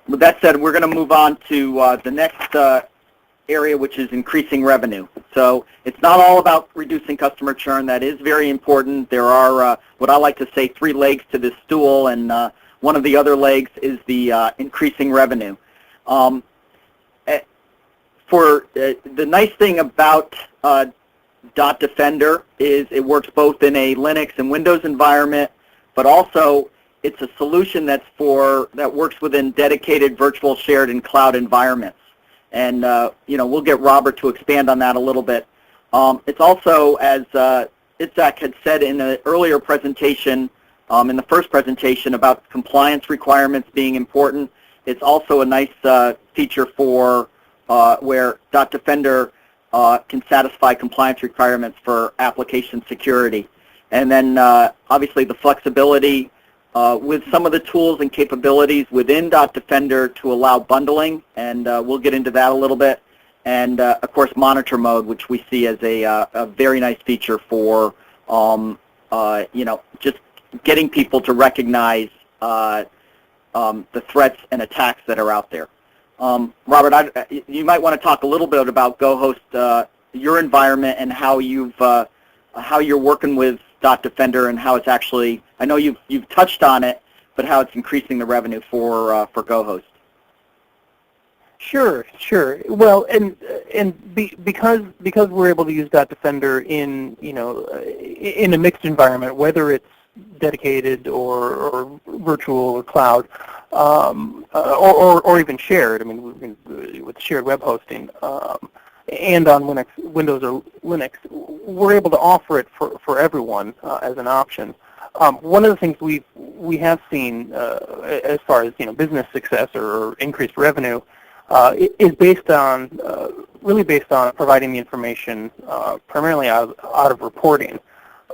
With that said, we're going to move on to the next area, which is increasing revenue. So it's not all about reducing customer churn. That is very important. There are what I like to say 3 legs to this stool, and one of the other legs is the increasing revenue. The nice thing about dotDefender is it works both in a Linux and Windows environment, but also it's a solution that works within dedicated virtual, shared, and cloud environments. And we'll get Robert to expand on that a little bit. It's also, as Itzhak had said in an earlier presentation, in the first presentation about compliance requirements being important, it's also a nice feature for where dotDefender can satisfy compliance requirements for application security. And then obviously the flexibility with some of the tools and capabilities within dotDefender to allow bundling, and we'll get into that a little bit. And of course monitor mode, which we see as a very nice feature for just getting people to recognize the threats and attacks that are out there. Robert, you might want to talk a little bit about GoHost, your environment, and how you're working with dotDefender and how it's actually, I know you've touched on it, but how it's increasing the revenue for GoHost. Sure. Well, because we're able to use dotDefender in a mixed environment, whether it's dedicated or virtual or cloud, or even shared. I mean, with shared web hosting, and on Windows or Linux, we're able to offer it for everyone as an option. One of the things we have seen as far as business success or increased revenue is really based on providing the information primarily out of reporting.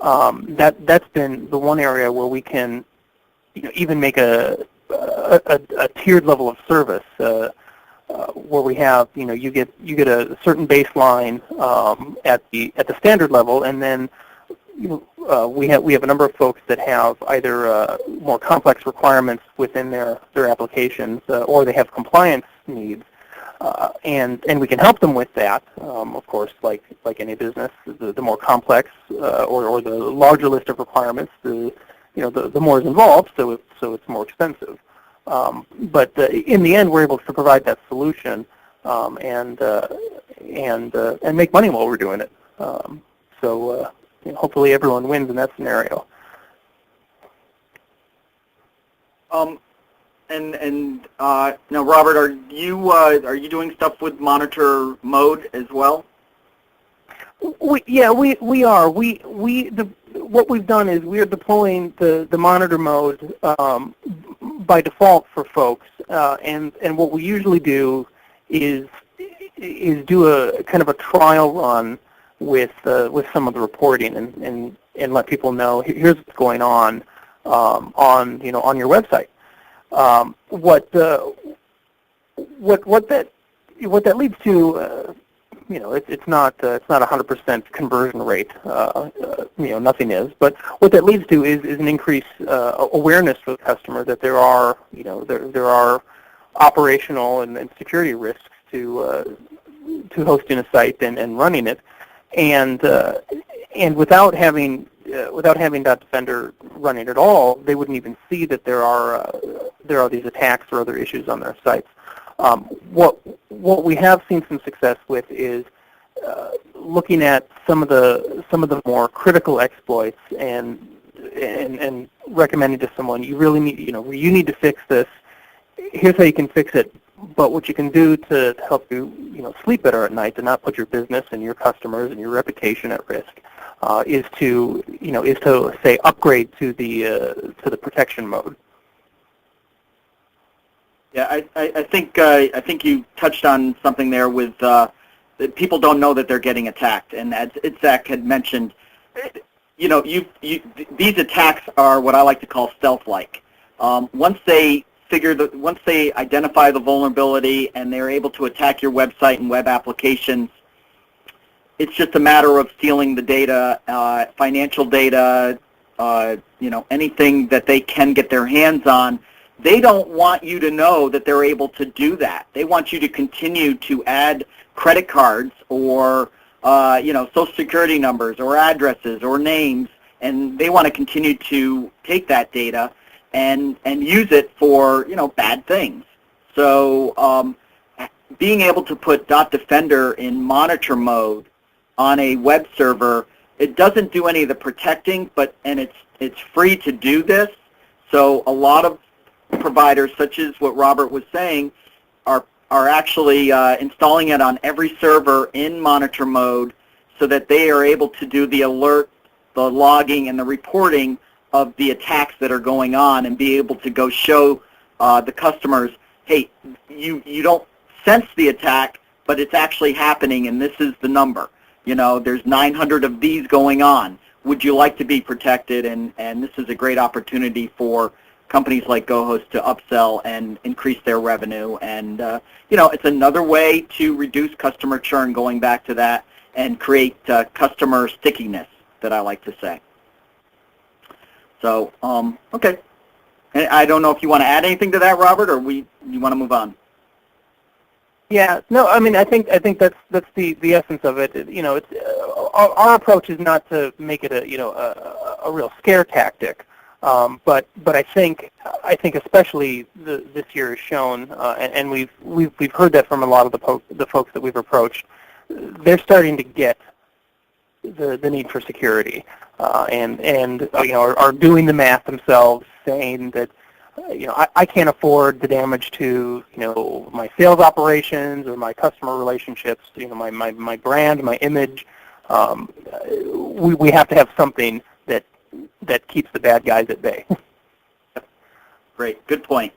That's been the one area where we can even make a tiered level of service where we have you get a certain baseline at the standard level, and then we have a number of folks that have either more complex requirements within their applications, or they have compliance needs, and we can help them with that. Of course, like any business, the more complex or the larger list of requirements, the more is involved, so it's more expensive. But in the end, we're able to provide that solution and make money while we're doing it. So hopefully everyone wins in that scenario. Now, Robert, are you doing stuff with monitor mode as well? We are. What we've done is we are deploying the monitor mode by default for folks, and what we usually do is do a kind of a trial run with some of the reporting and let people know here's what's going on your website. What that leads to. It's not a 100% conversion rate. Nothing is. But what that leads to is an increased awareness for the customer that there are operational and security risks to hosting a site and running it, and without having dotDefender running at all, they wouldn't even see that there are these attacks or other issues on their sites. What we have seen some success with is looking at some of the more critical exploits and recommending to someone, you really need you need to fix this. Here's how you can fix it. But what you can do to help you sleep better at night, to not put your business and your customers and your reputation at risk, is to say upgrade to the protection mode. Yeah, I think you touched on something there with that people don't know that they're getting attacked, and as Itzhak had mentioned, these attacks are what I like to call stealth-like. Once they identify the vulnerability and they're able to attack your website and web applications, it's just a matter of stealing the data, financial data, anything that they can get their hands on they don't want you to know that they're able to do that. They want you to continue to add credit cards or Social Security numbers or addresses or names, and they want to continue to take that data and use it for bad things. So being able to put dotDefender in monitor mode on a web server, it doesn't do any of the protecting, and it's free to do this. So a lot of providers, such as what Robert was saying, are actually installing it on every server in monitor mode so that they are able to do the alert, the logging, and the reporting of the attacks that are going on, and be able to go show the customers, hey, you don't sense the attack, but it's actually happening, and this is the number. There's 900 of these going on. Would you like to be protected? And this is a great opportunity for companies like GoHost to upsell and increase their revenue. And, it's another way to reduce customer churn, going back to that, and create customer stickiness, that I like to say. So, okay. And I don't know if you want to add anything to that, Robert, or you want to move on? Yeah, no, I mean, I think that's the essence of it. It's our approach is not to make it a real scare tactic, but I think especially this year has shown, and we've heard that from a lot of the folks that we've approached. They're starting to get the need for security, and are doing the math themselves, saying that I can't afford the damage to my sales operations or my customer relationships, my brand, my image. We have to have something that keeps the bad guys at bay. Great, good point.